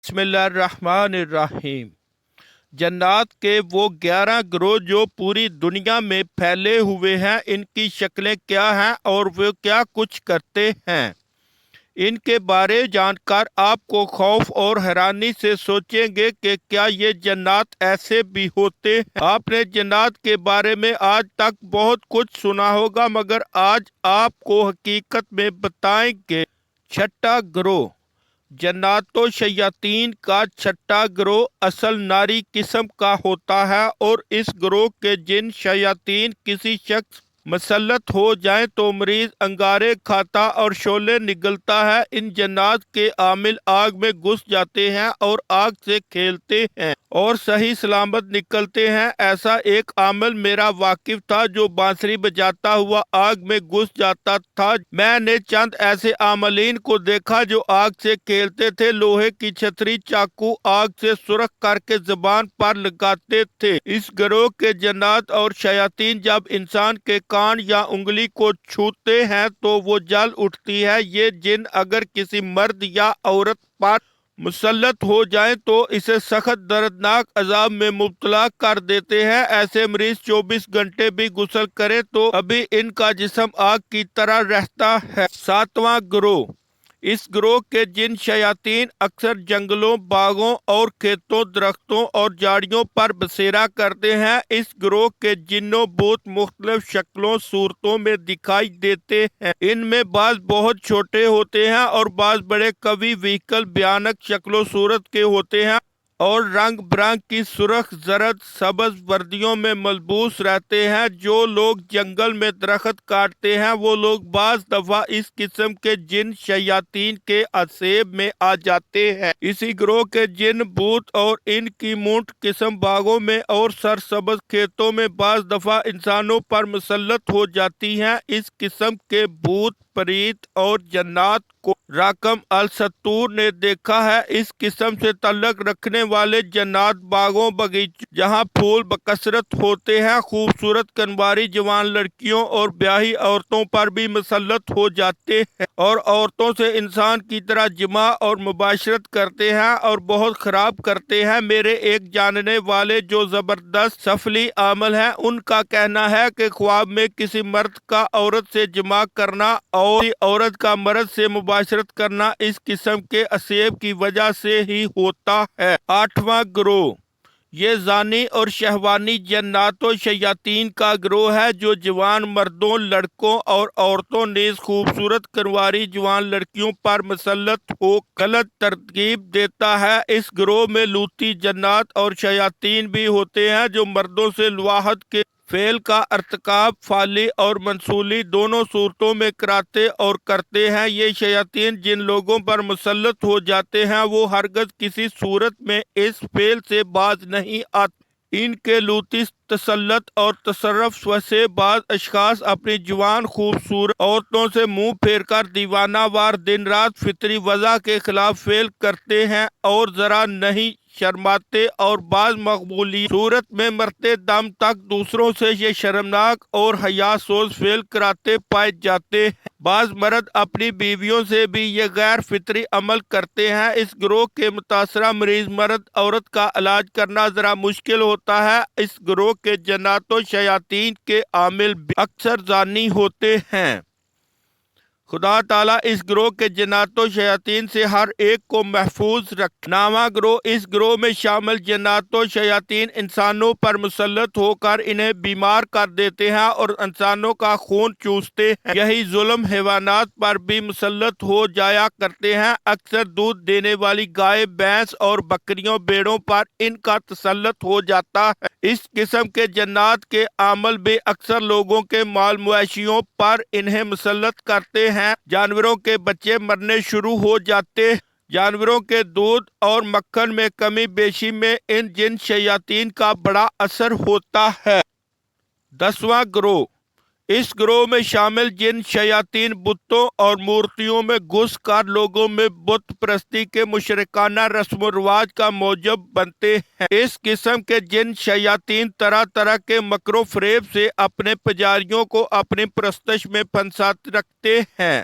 بسم اللہ الرحمن الرحیم۔ جنات کے وہ 11 گروہ جو پوری دنیا میں پھیلے ہوئے ہیں، ان کی شکلیں کیا ہیں اور وہ کیا کچھ کرتے ہیں؟ ان کے بارے جان کر آپ کو خوف اور حیرانی سے سوچیں گے کہ کیا یہ جنات ایسے بھی ہوتے ہیں؟ آپ نے جنات کے بارے میں آج تک بہت کچھ سنا ہوگا، مگر آج آپ کو حقیقت میں بتائیں گے۔ چھٹا گروہ، جنات و شیاطین کا چھٹا گروہ اصل ناری قسم کا ہوتا ہے، اور اس گروہ کے جن شیاطین کسی شخص مسلط ہو جائیں تو مریض انگارے کھاتا اور شعلے نگلتا ہے۔ ان جنات کے عامل آگ میں گھس جاتے ہیں اور آگ سے کھیلتے ہیں اور صحیح سلامت نکلتے ہیں۔ ایسا ایک عامل میرا واقف تھا جو بانسری بجاتا ہوا آگ میں گھس جاتا تھا۔ میں نے چند ایسے عاملین کو دیکھا جو آگ سے کھیلتے تھے، لوہے کی چھتری چاقو آگ سے سرخ کر کے زبان پر لگاتے تھے۔ اس گروہ کے جنات اور شیاطین جب انسان کے کان یا انگلی کو چھوتے ہیں تو وہ جل اٹھتی ہے۔ یہ جن اگر کسی مرد یا عورت پر مسلط ہو جائیں تو اسے سخت دردناک عذاب میں مبتلا کر دیتے ہیں۔ ایسے مریض 24 گھنٹے بھی غسل کرے تو ابھی ان کا جسم آگ کی طرح رہتا ہے۔ ساتواں گروہ، اس گروہ کے جن شیاطین اکثر جنگلوں، باغوں اور کھیتوں، درختوں اور جھاڑیوں پر بسیرا کرتے ہیں۔ اس گروہ کے جنوں بھوت مختلف شکلوں صورتوں میں دکھائی دیتے ہیں۔ ان میں بعض بہت چھوٹے ہوتے ہیں اور بعض بڑے قوی وہیکل بھیانک شکل و صورت کے ہوتے ہیں اور رنگ برنگ کی سرخ، زرد، سبز وردیوں میں ملبوس رہتے ہیں۔ جو لوگ جنگل میں درخت کاٹتے ہیں وہ لوگ بعض دفعہ اس قسم کے جن شیاطین کے عذاب میں آ جاتے ہیں۔ اسی گروہ کے جن بھوت اور ان کی مونٹ قسم باغوں میں اور سرسبز کھیتوں میں بعض دفعہ انسانوں پر مسلط ہو جاتی ہیں۔ اس قسم کے بھوت، پریت اور جنات کو راکم الستور نے دیکھا ہے۔ اس قسم سے تعلق رکھنے والے جنات باغوں، باغیچوں جہاں پھول بکثرت ہوتے ہیں، خوبصورت کنواری جوان لڑکیوں اور بیاہی عورتوں پر بھی مسلط ہو جاتے ہیں اور عورتوں سے انسان کی طرح جماع اور مباشرت کرتے ہیں اور بہت خراب کرتے ہیں۔ میرے ایک جاننے والے جو زبردست سفلی عامل ہیں، ان کا کہنا ہے کہ خواب میں کسی مرد کا عورت سے جماع کرنا اور عورت کا مرد سے مباشرت کرنا اس قسم کے عذاب کی وجہ سے ہی ہوتا ہے۔ آٹھواں گروہ، یہ زانی اور شہوانی جنات و شیاطین کا گروہ ہے جو جوان مردوں، لڑکوں اور عورتوں نیز خوبصورت کنواری جوان لڑکیوں پر مسلط ہو غلط ترغیب دیتا ہے۔ اس گروہ میں لوتی جنات اور شیاطین بھی ہوتے ہیں جو مردوں سے لواحت کے فعل کا ارتکاب فعلی اور منصولی دونوں صورتوں میں کراتے اور کرتے ہیں۔ یہ شیاطین جن لوگوں پر مسلط ہو جاتے ہیں وہ ہرگز کسی صورت میں اس فعل سے باز نہیں آتے۔ ان کے لوتی تسلط اور تصرف سے بعض اشخاص اپنی جوان خوبصورت عورتوں سے منہ پھیر کر دیوانہ وار دن رات فطری وضع کے خلاف فعل کرتے ہیں اور ذرا نہیں شرماتے، اور بعض مقبولی صورت میں مرتے دم تک دوسروں سے یہ شرمناک اور حیا سوز فعل کراتے پائے جاتے ہیں۔ بعض مرد اپنی بیویوں سے بھی یہ غیر فطری عمل کرتے ہیں۔ اس گروہ کے متاثرہ مریض مرد عورت کا علاج کرنا ذرا مشکل ہوتا ہے۔ اس گروہ کے جنات و شیاطین کے عامل بھی اکثر زانی ہوتے ہیں۔ خدا تعالیٰ اس گروہ کے جنات و شیاطین سے ہر ایک کو محفوظ رکھے۔ نواں گروہ، اس گروہ میں شامل جنات و شیاطین انسانوں پر مسلط ہو کر انہیں بیمار کر دیتے ہیں اور انسانوں کا خون چوستے ہیں۔ یہی ظلم حیوانات پر بھی مسلط ہو جایا کرتے ہیں۔ اکثر دودھ دینے والی گائے، بھینس اور بکریوں، بھیڑوں پر ان کا تسلط ہو جاتا ہے۔ اس قسم کے جنات کے عامل بھی اکثر لوگوں کے مال مویشیوں پر انہیں مسلط کرتے ہیں۔ جانوروں کے بچے مرنے شروع ہو جاتے ہیں۔ جانوروں کے دودھ اور مکھن میں کمی بیشی میں ان جن شیاطین کا بڑا اثر ہوتا ہے۔ 10واں گروہ، اس گروہ میں شامل جن شیاطین بتوں اور مورتیوں میں گھس کر لوگوں میں بت پرستی کے مشرکانہ رسم و رواج کا موجب بنتے ہیں۔ اس قسم کے جن شیاطین طرح طرح کے مکر و فریب سے اپنے پجاریوں کو اپنی پرستش میں پھنساتے رکھتے ہیں۔